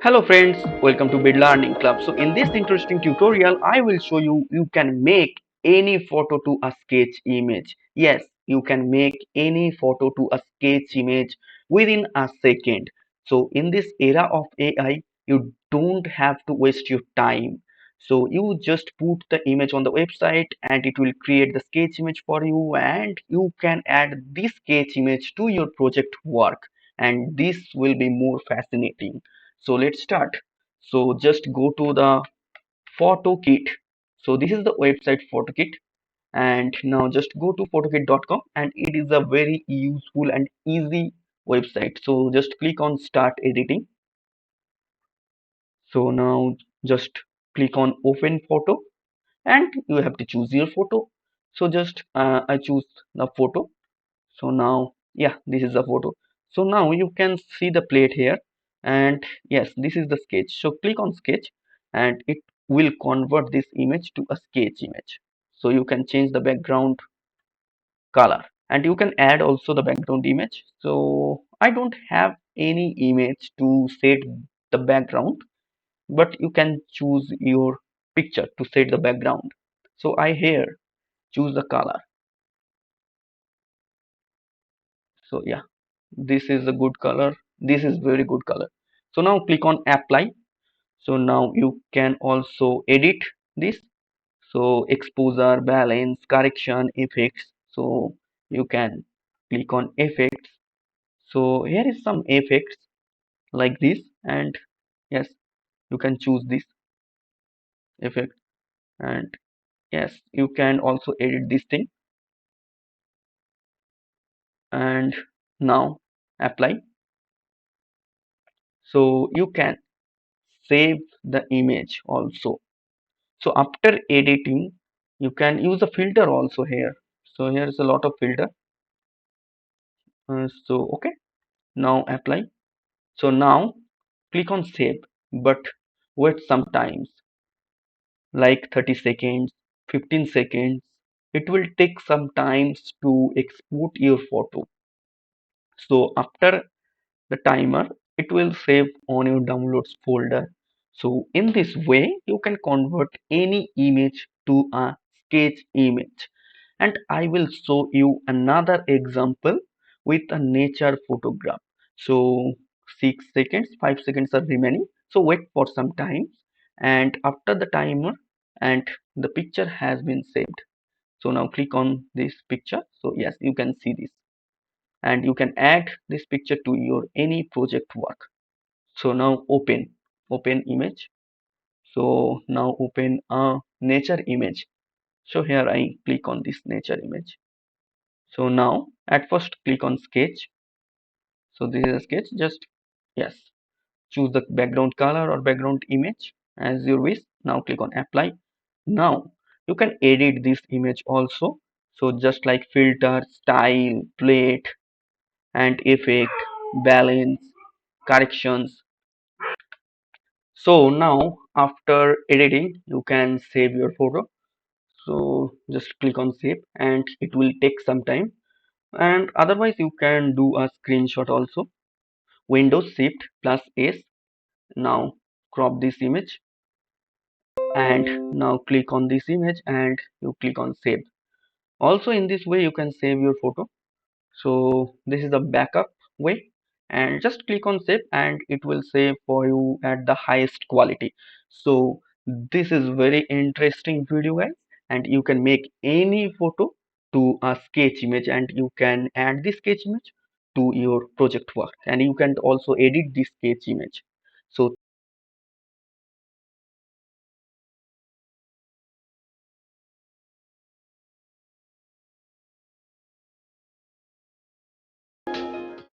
Hello friends, welcome to Bid Learning Club. So in this interesting tutorial, I will show you can make any photo to a sketch image. Yes, you can make any photo to a sketch image within a second. So in this era of AI, you don't have to waste your time. So you just put the image on the website and it will create the sketch image for you, and you can add this sketch image to your project work, and this will be more fascinating. So let's start. So just go to the photo kit. So this is the website photo kit, and now just go to photokit.com, and it is a very useful and easy website. So just click on start editing. So now just click on open photo, and you have to choose your photo. So just I choose the photo. So now, yeah, this is the photo. So now you can see the plate here, and yes, this is the sketch. So click on sketch, and it will convert this image to a sketch image. So you can change the background color, and you can add also the background image. So I don't have any image to set the background, but you can choose your picture to set the background. So I here choose the color. So yeah, this is a good color, this is very good color. So now click on apply. So now you can also edit this. So exposure, balance, correction, effects. So you can click on effects. So here is some effects like this, and yes, you can choose this effect, and yes, you can also edit this thing. And now apply. So you can save the image also. So after editing, you can use a filter also here. So here is a lot of filter. So okay, now apply. So now click on save, but wait sometimes, like 30 seconds, 15 seconds. It will take some times to export your photo. So after the timer, it will save on your downloads folder. So in this way, you can convert any image to a sketch image. And I will show you another example with a nature photograph. So 6 seconds, 5 seconds are remaining. So wait for some time, and after the timer, and the picture has been saved. So now click on this picture. So yes, you can see this, and you can add this picture to your any project work. So now open image. So now open a nature image. So here I click on this nature image. So now at first click on sketch. So this is a sketch. Just yes, choose the background color or background image as you wish. Now click on apply. Now you can edit this image also. So just like filter, style, plate, and effect, balance, corrections. So now after editing, you can save your photo. So just click on save, and it will take some time. And otherwise you can do a screenshot also. Windows Shift plus S. Now crop this image, and now click on this image, and you click on save. Also in this way you can save your photo. So this is the backup way, and just click on save, and it will save for you at the highest quality. So this is very interesting video, guys, and you can make any photo to a sketch image, and you can add this sketch image to your project work, and you can also edit this sketch image. So